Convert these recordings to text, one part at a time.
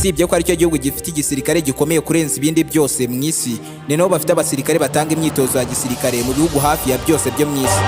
usibye ko aricyo gihugu gifite igisirikare gikomeye kurenza ibindi byose mu isi, ni nabo bafite abasirikare batanga imyitozo ya gisirikare mu bihugu hafi ya byose byo mu isi.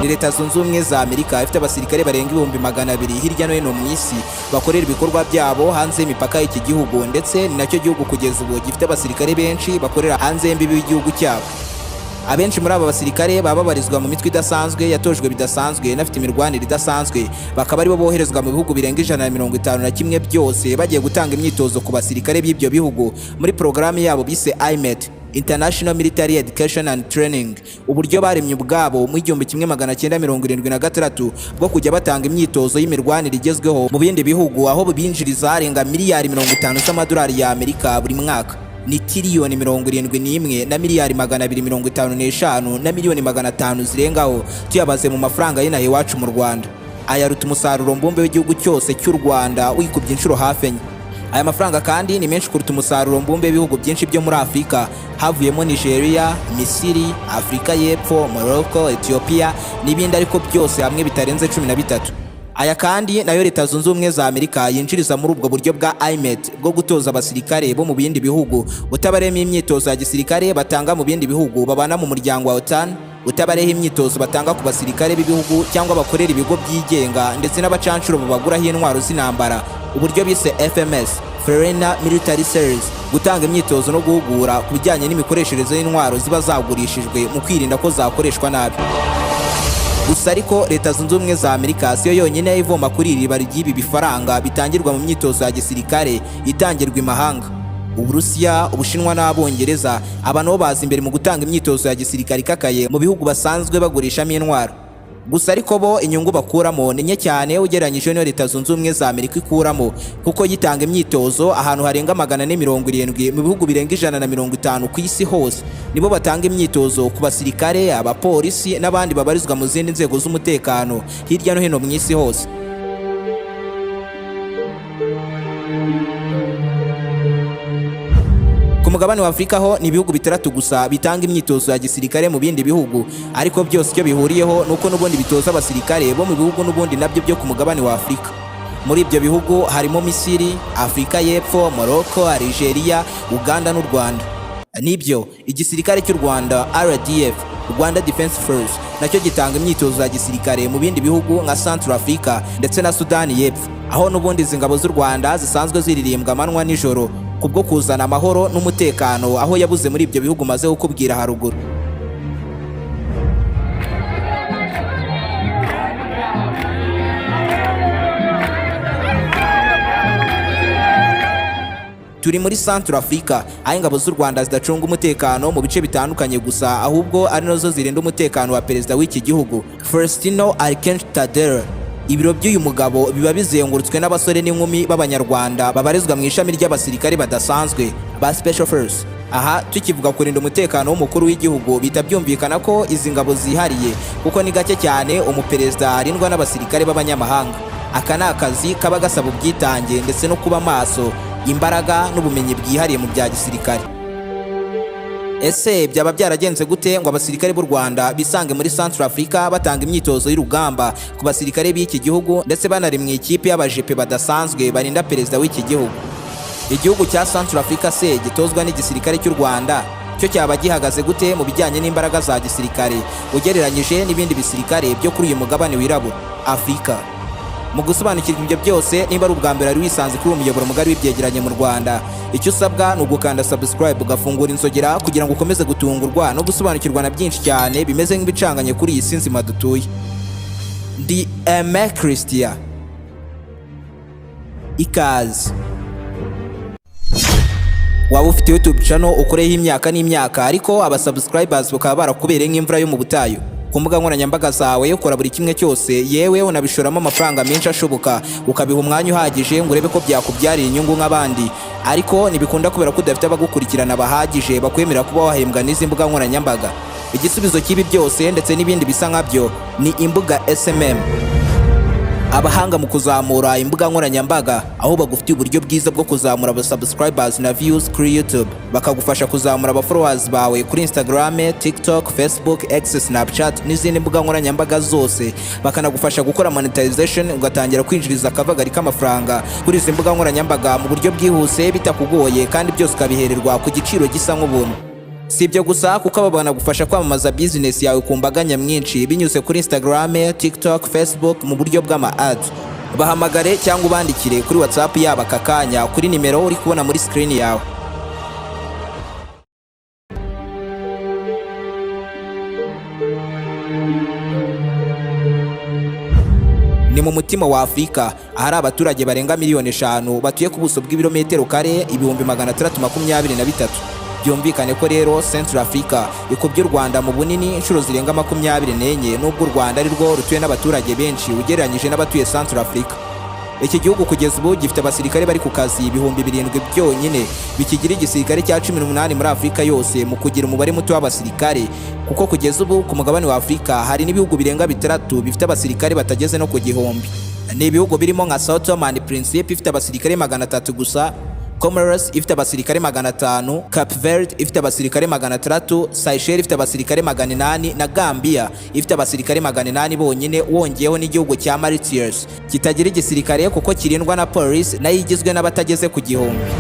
Ni Leta Zunze Ubumwe za Amerika ifite abasirikare barenga 200,000 hirya no hino mu isi bakorera ibikorwa byabo hanze y'imipaka y'iki gihugu, ndetse ni nacyo gihugu kugeza ubu gifite abasirikare benshi bakorera hanze y'imbibi y'igihugu cyabo. Abenshi muri aba basirikare baba babarizwa mu mitwe idasanzwe yatojwe bidasanzwe nafite imirwanire idasanzwe, bakaba aribo boherezwa mu bihugu birenga 151 byose bagiye gutanga imyitozo ku basirikare b'ibyo bihugu muri porogaramu yabo bise Aime International Military Education and Training, uburyo baremye ubwabo mu 1976 bwo kujya batanga imyitozo y'imirwanire igezweho mu bindi bihugu, aho binjiriza arenga miliyari 50 z'amadolari ya Amerika buri mwaka. Ni tiriyoni 71 na miliyari 255 na miliyoni 500 zirengaho tuyabaze mu mafaranga y'inaha iwacu mu Rwanda. Ayaruta umusaruro mbumbe w'igihugu cyose cy'u Rwanda wikubye inshuro hafi enye. Aya mafaranga kandi ni menshi kuruta umusaruro mbumbe w'ibihugu byinshi byo muri Afrika, havuyemo Nigeria, Misiri, Afrika y'Epfo, Morocco, Ethiopia n'ibindi, ariko byose hamwe bitarenze 13. Aya kandi nayo Leta Zunze Ubumwe za Amerika yinjiriza muri ubwo buryo bwa Aime bwo gutoza abasirikare bo mu bindi bihugu, utabaremo imyitozo ya gisirikare batanga mu bindi bihugu babana mu muryango wa OTAN, utabareho imyitozo batanga ku basirikare b'ibihugu cyangwa bakorera ibigo byigenga, ndetse n'abacancuro babaguraho intwaro z'intambara, uburyo bise FMS Foreign Military Series, gutanga imyitozo no guhugura ku bijyanye n'imikoreshereze y'intwaro ziba zagurishijwe mu kwirinda ko zakoreshwa nabi. Gusa ariko Leta Zunze Ubumwe za Amerika siyo yonyine ivoma kuri iri bari ry'ibi bifaranga bitangirwa mu myitozo ya gisirikare itangirwa imahanga. Uburusiya, Ubushinwa n'Abongereza aba nabo baza imbere mu gutanga imyitozo ya gisirikare ikakaye mu bihugu basanzwe bagurishamo intwaro. Gusa ariko bo inyungu bakuramo ni nke cyane ugereranyije no Leta Zunze Ubumwe za Amerika ikuramo, kuko gitanga imyitozo ahantu harenga 470 mu bihugu birenga 150 ku isi hose. Nibo batanga imyitozo ku basirikare, abapolisi n'abandi babarizwa mu zindi nzego z'umutekano hirya no hino mu isi hose. Ku mugabane wa Afrika ho ni ibihugu 3 gusa bitanga imyitozo ya gisirikare mu bindi bihugu, ariko byose icyo bihuriyeho nuko n'ubundi bitoza abasirikare bo mu bihugu n'ubundi nabyo byo ku mugabane wa Afrika. Muri ibyo bihugu harimo Misiri, Afrika y'Epfo, Morocco, Algeria, Uganda n'u Rwanda. Nibyo igisirikare cy'u Rwanda RDF, Rwanda Defense Force, nacyo gitanga imyitozo ya gisirikare mu bindi bihugu nka Central Africa ndetse na Sudani y'Epfo, aho n'ubundi ingabo z'u Rwanda zisanzwe ziririmbwa amanywa nijoro kubwo kuzana amahoro n'umutekano, aho yabuze muri ibyo bihugu maze kukubwira haruguru. Turi muri Central Africa, aho ingabo z'u Rwanda zidacunga umutekano mu bice bitandukanye gusa, ahubwo ari nazo zirinda umutekano wa perezida w'iki gihugu Faustino Tadera. Ibiro by'uyu mugabo biba bizengurutswe n'abasore n'inkumi b'abanyarwanda babarizwa mu ishami ry'abasirikare badasanzwe ba Special Force. Aha tukivuga kurinda umutekano w'umukuru w'igihugu bita byumvikana ko izi ngabo zihariye, kuko ni gake cyane umuperezida arindwa n'abasirikare b'abanyamahanga. Aka ni akazi kaba gasaba ubwitange ndetse no kuba maso, imbaraga n'ubumenyi bwihariye mu bya gisirikare. Ese byaba byaragenze gute ngo abasirikare b'u Rwanda bisange muri Central Africa batanga imyitozo y'urugamba ku basirikare b'iki gihugu, ndetse banari mu ikipe y'abajepe badasanzwe barinda perezida w'iki gihugu? Igihugu cya Central Africa se gitozwa n'igisirikare cy'u Rwanda cyo cyaba gihagaze gute mu bijyanye n'imbaraga za gisirikare ugereranyije n'ibindi bisirikare byo kuri uyu mugabane wirabura Afrika? Mu gusobanukirwa ibyo byose, nimba ari ubwa mbere ari wisanze kuri umuyoboro mugari w'ibyegeranyo mu Rwanda, icyo usabwa ni ugukanda subscribe ugafungura inzogera kugira ngo ukomeze gutungurwa no gusobanukirwa na byinshi cyane bimeze nk'ibicanganye kuri iyi si nzima dutuye. Ndi Aime Christian. Ikaze. Waba ufite YouTube channel ukoreyeho imyaka n'imyaka, ariko aba subscribers bakaba barakubereye nk'imvura yo mu butayu. Ku mbuga nkoranyambaga zawe ukora buri kimwe cyose, yewe unabishoramo amafaranga menshi ashoboka, ukabiha umwanya uhagije ngo urebe ko byakubyarira inyungu nk'abandi, ariko ntibikunda kubera ko udafite abagukurikirana bahagije bakwemera kuba wahembwa n'izi mbuga nkoranyambaga. Igisubizo cy'ibi byose ndetse n'ibindi bisa nkabyo ni imbuga SMM. abahanga mu kuzamura imbuga nkoranyambaga, aho bagufitiye uburyo bwiza bwo kuzamura aba subscribers na views kuri YouTube, bakagufasha kuzamura aba followers bawe kuri Instagram, TikTok, Facebook, X, Snapchat n'izindi mbuga nkoranyambaga zose, bakanagufasha gukora monetization ugatangira kwinjiriza akavagari k'amafaranga kuri izi mbuga nkoranyambaga mu buryo bwihuse bitakugoye, kandi byose ukabihererwa ku giciro gisa nk'ubuntu. Si ibyo gusa, kuko aba banagufasha kwamamaza business yawe ku mbaga nyamwinshi binyuze kuri Instagram, TikTok, Facebook mu buryo bw'ama ads. Bahamagare cyangwa ubandikire kuri WhatsApp yabo aka kanya kuri nimero uri kubona muri screen yawe. Ni mu mutima wa Afurika, ahari abaturage barenga miliyoni 5 batuye ku buso bw'ibirometero kare 623. Byumvikane ko rero Central Africa ikubye u Rwanda mu bunini inshuro zirenga 24, nubwo u Rwanda ari rwo rutuye n'abaturage benshi ugereranyije n'abatuye Central Africa. Iki gihugu kugeza ubu gifite abasirikare bari ku kazi 7,000 byonyine, bikigira igisirikare cya 18 muri Afurika yose mu kugira umubare muto w'abasirikare, kuko kugeza ubu ku mugabane wa Afurika hari n'ibihugu birenga 3 bifite abasirikare batageze no ku gihumbi. Ni ibihugu birimo nka Sao Tome and Principe ifite abasirikare 300 gusa, Comoros ifite abasirikare 500, Cape Verde ifite abasirikare 600, Seychelles ifite abasirikare 800 na Gambia ifite abasirikare 800 bonyine, wongeyeho n'igihugu cya Mauritius kitagira igisirikare kuko kirindwa na police nayo igizwe n'abatageze ku gihumbi.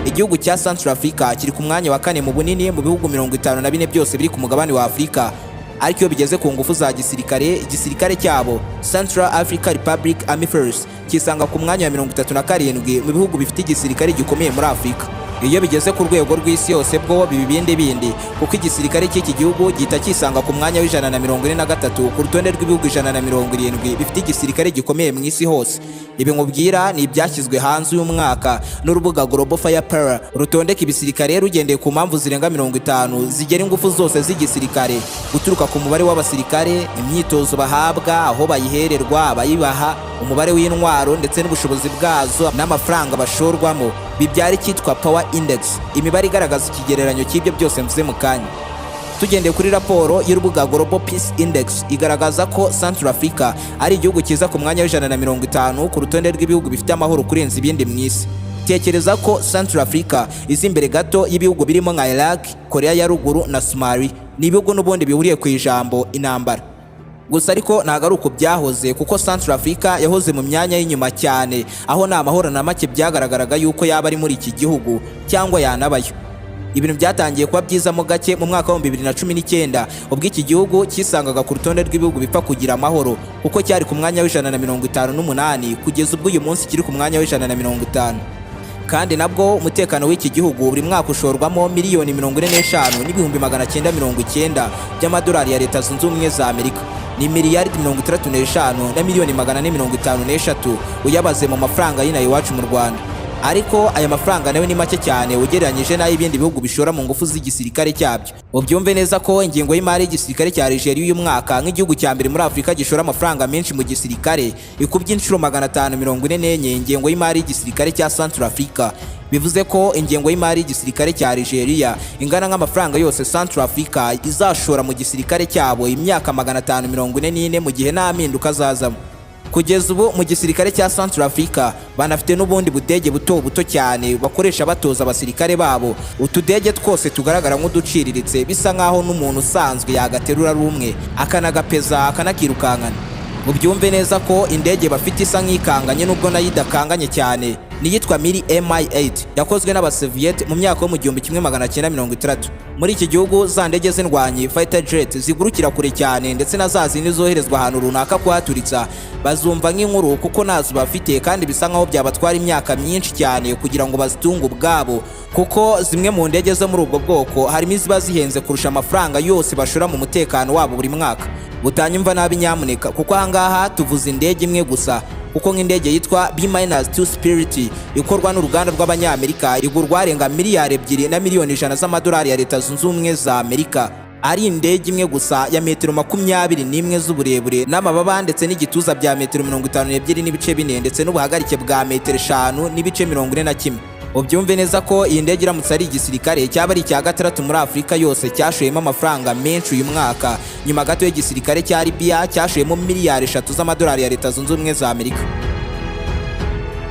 Igihugu cya Central Africa kiri ku mwanya wa 4 mu bunini mu bihugu 54 byose biri ku mugabane wa Afurika, ariko iyo bigeze ku ngufu za gisirikare, igisirikare cyabo Central Africa Republic Army Force kisanga ku mwanya wa 37 mu bihugu bifite igisirikare gikomeye muri Afurika. Iyo bigeze ku rwego rw'isi yose bwo bibindi, kuko igisirikare cy'iki gihugu gihita kisanga ku mwanya wa 143 ku rutonde rw'ibihugu 170 bifite igisirikare gikomeye mu isi hose. Ibi nkubwira ni ibyashyizwe hanze uyu mwaka n'urubuga Global Firepower rutondeka ibisirikare rugendeye ku mpamvu zirenga 50 zigera ingufu zose z'igisirikare, guturuka ku mubare w'abasirikare, imyitozo bahabwa, aho bayihererwa, abayibaha, umubare w'intwaro ndetse n'ubushobozi bwazo n'amafaranga bashorwamo. Bibyara icyitwa Power Index, imibare igaragaza ikigereranyo cy'ibyo byose mvuze mu kanya. Tugendeye kuri raporo y'urubuga Global Peace Index igaragaza ko Central Africa ari igihugu kiza ku mwanya wa 150 ku rutonde rw'ibihugu bifite amahoro kurenza ibindi mu isi. Tekereza ko Central Africa izi imbere gato y'ibihugu birimo nka Iraq, Korea ya Ruguru na Somalia. Ni ibihugu n'ubundi bihuriye ku ijambo intambara. Gusa ariko ntago ari uko byahoze, kuko Central Africa yahoze mu myanya y'inyuma cyane, aho nta mahoro na make byagaragaraga yuko yaba ari muri iki gihugu cyangwa yanabayo. Ibintu byatangiye kuba byiza mo gake mu mwaka wa 2019 ubwo iki gihugu kisangaga ku rutonde rw'ibihugu bipfa kugira amahoro, kuko cyari ku mwanya wa 158 kugeza ubwo uyu munsi kiri ku mwanya wa 150. Kandi nabwo umutekano w'iki gihugu buri mwaka ushorwamo miliyoni 45 n'ibihumbi 990 by'amadolari ya Leta Zunze Ubumwe za Amerika. Ni miliyari 35 na miliyoni 453 uyabaze mu mafaranga y'inaha iwacu mu Rwanda. Ariko aya mafaranga nawe ni make cyane ugereranyije n'ay'ibindi bihugu bishora mu ngufu z'igisirikare cyabyo. Ubyumve neza ko ingingo y'imari y'igisirikare cya Nigeria uyu mwaka nk'igihugu cya mbere muri Afurika gishora amafaranga menshi mu gisirikare ikubye inshuro 544 ingengo y'imari y'igisirikare cya Central Africa. Bivuze ko ingengo y'imari y'igisirikare cya Nigeria ingana nk'amafaranga yose Central Africa izashora mu gisirikare cyabo imyaka 544 mu gihe nta mpinduka zazamo. Kugeza ubu mu gisirikare cya Central Africa banafite n'ubundi budege buto cyane bakoresha batoza abasirikare babo. Utudege twose tugaragara nk'uduciriritse, bisa nkaho n'umuntu usanzwe yagaterura rumwe akanagapeza akanakirukankana. Ubyumve neza ko indege bafite isa nk'ikanganye nubwo nayo idakanganye cyane. Niyitwa Muri Mi-8 yakozwe n'abasoviet mu myaka yo mu 1930. Muri iki gihugu za ndege z'indwanyi fighter jet zigurukira kure cyane, ndetse na za zindi zoherezwa ahantu runaka kuhaturitsa bazumva nk'inkuru kuko nazo bafite, kandi bisa nkaho byabatwara imyaka myinshi cyane kugira ngo bazitunge ubwabo, kuko zimwe mu ndege zo muri ubwo bwoko harimo iziba zihenze kurusha amafaranga yose bashora mu mutekano wabo buri mwaka. Utanyumva nabi nyamuneka, kuko ahangaha tuvuze indege imwe gusa, kuko nk'indege yitwa B-2 Spirit ikorwa n'uruganda rw'Abanyamerika igurwa arenga miliyari 2 na miliyoni 100 z'amadolari ya Leta Zunze Ubumwe za Amerika. Ari indege imwe gusa ya metero 21 z'uburebure n'amababa ndetse n'igituza bya metero 52 n'ibice 4 ndetse n'ubuhagarike bwa metero 5 n'ibice 41. ubyumve neza ko iyi ndege iramutse ari igisirikare cyaba ari icya gatandatu muri Afurika yose cyashoyemo amafaranga menshi uyu mwaka, nyuma gato y'igisirikare cya Libya cyashoyemo miliyari 3 z'amadolari ya Leta Zunze Ubumwe za Amerika.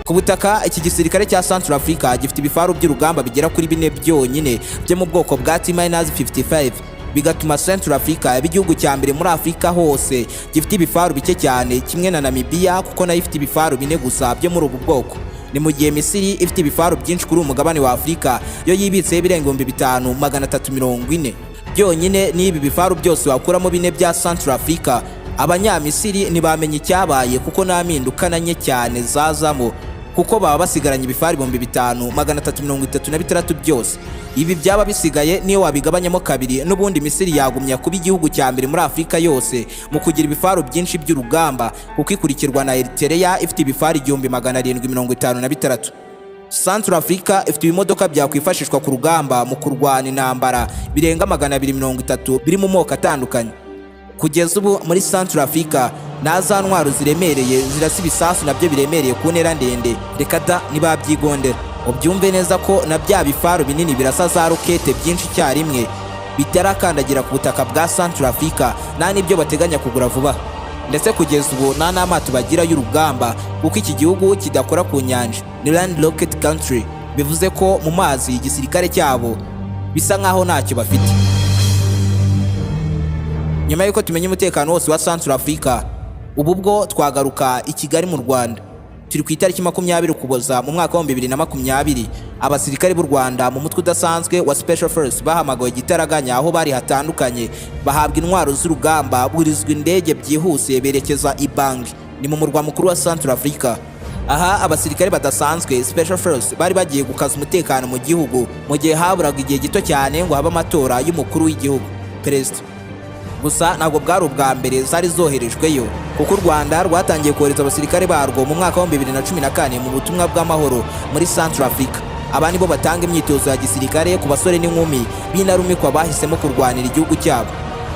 Ku butaka iki gisirikare cya Central Africa gifite ibifaru by'urugamba bigera kuri 4 byonyine byo mu bwoko bwa T-55, bigatuma Central Africa yaba igihugu cya mbere muri Afurika hose gifite ibifaru bike cyane, kimwe na Namibia kuko nayo ifite ibifaru 4 gusa byo muri ubu bwoko. Ni mu gihe Misiri ifite ibifaru byinshi kuri umugabane wa Afurika, yo yibitseho ibirenga 5340 byonyine. N'ibi bifaru byose wakuramo 4 bya Central Africa, Abanyamisiri ntibamenye icyabaye kuko nta mpinduka na nke cyane zazamo, kuko baba basigaranye ibifaru 5336 byose. Ibi byaba bisigaye niyo wabigabanyamo kabiri, n'ubundi Misiri yagumya kuba igihugu cya mbere muri Afurika yose mu kugira ibifaru byinshi by'urugamba, kuko ikurikirwa na Eritrea ifite ibifaru 1756. Central Africa ifite ibimodoka byakwifashishwa ku rugamba mu kurwana intambara birenga 230 biri mu moko atandukanye. Kugeza ubu muri Central Africa nta za ntwaro ziremereye zirasa ibisasu nabyo biremereye ku ntera ndende, reka da nibabyigondera. Ubyumve neza ko na bya bifaru binini birasa za rokete byinshi cyarimwe bitarakandagira ku butaka bwa Central Africa, nta n'ibyo bateganya kugura vuba. Ndetse kugeza ubu nta n'amato bagira y'urugamba kuko iki gihugu kidakora ku nyanja, ni landlocked country, bivuze ko mu mazi igisirikare cyabo bisa nkaho ntacyo bafite. Nyuma y'uko tumenye umutekano wose wa Central Africa, ubu bwo twagaruka i Kigali mu Rwanda. Turi ku itariki 20 Ukuboza mu mwaka wa 2020, abasirikare b'u Rwanda mu mutwe udasanzwe wa Special Force bahamagawe gitaraganya aho bari hatandukanye, bahabwa intwaro z'urugamba, burizwa indege byihuse berekeza i Bangui, ni mu murwa mukuru wa Central Africa. Aha abasirikare badasanzwe Special Force bari bagiye gukaza umutekano mu gihugu mu gihe haburaga igihe gito cyane ngo habe amatora y'umukuru w'igihugu, Perezida. Gusa ntabwo bwari ubwa mbere zari zoherejweyo, kuko u Rwanda rwatangiye kohereza abasirikare barwo mu mwaka wa 2014 mu butumwa bw'amahoro muri Central Africa. Aba nibo batanga imyitozo ya gisirikare ku basore n'inkumi b'intarumikwa bahisemo kurwanira igihugu cyabo.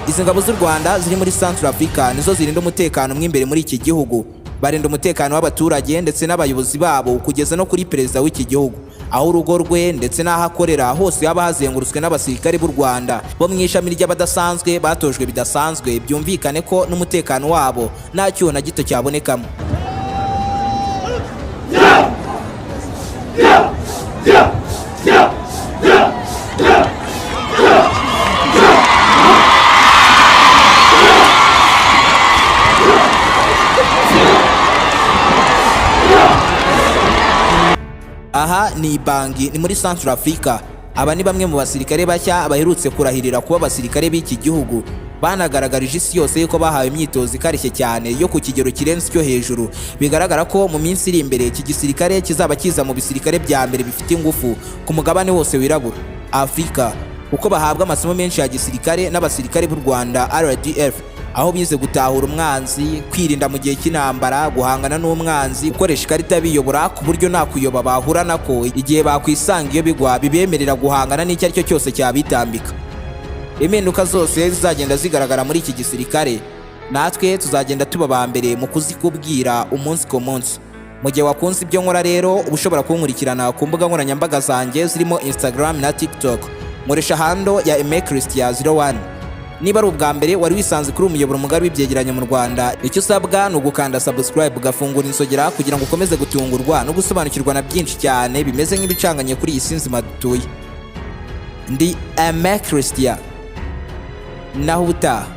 Izi ngabo z'u Rwanda ziri muri Central Africa nizo zirinda umutekano mw'imbere muri iki gihugu, barinda umutekano w'abaturage ndetse n'abayobozi babo kugeza no kuri perezida w'iki gihugu, aho urugo rwe ndetse n'aho akorera hose haba hazengurutswe n'abasirikare b'u Rwanda bo mu ishami ry'abadasanzwe batojwe bidasanzwe, byumvikane ko n'umutekano wabo nta cyuho na gito cyabonekamo. Aha ni Bangui, ni muri Central Africa. Aba ni bamwe mu basirikare bashya baherutse kurahirira kuba abasirikare b'iki gihugu, banagaragarije isi yose yuko bahawe imyitozo ikarishye cyane yo ku kigero kirenze cyo hejuru. Bigaragara ko mu minsi iri imbere iki gisirikare kizaba kiza mu bisirikare bya mbere bifite ingufu ku mugabane wose wirabura Afrika, kuko bahabwa amasomo menshi ya gisirikare n'abasirikare b'u Rwanda RDF, aho bize gutahura umwanzi, kwirinda mu gihe cy'intambara, guhangana n'umwanzi, gukoresha ikarita biyobora ku buryo nta kuyoba bahura nako igihe bakwisanga iyo bigwa bibemerera guhangana n'icyo ari cyo cyose cyabitambika. Impinduka zose zizagenda zigaragara muri iki gisirikare, natwe tuzagenda tuba ba mbere mu kuzikubwira umunsi ku munsi. Mu gihe wakunze ibyo nkora rero, uba ushobora kunkurikirana ku mbuga nkoranyambaga zanjye zirimo Instagram na TikTok, nkoresha handle ya Aime Christian 01. Niba ari ubwa mbere wari wisanze kuri umuyoboro mugari w'ibyegeranyo mu Rwanda, icyo usabwa ni ugukanda subscribe ugafungura insogera kugira ngo ukomeze gutungurwa no gusobanukirwa na byinshi cyane bimeze nk'ibicanganye kuri iyi si nzima dutuye. Ndi Aime Christian, naho ubutaha.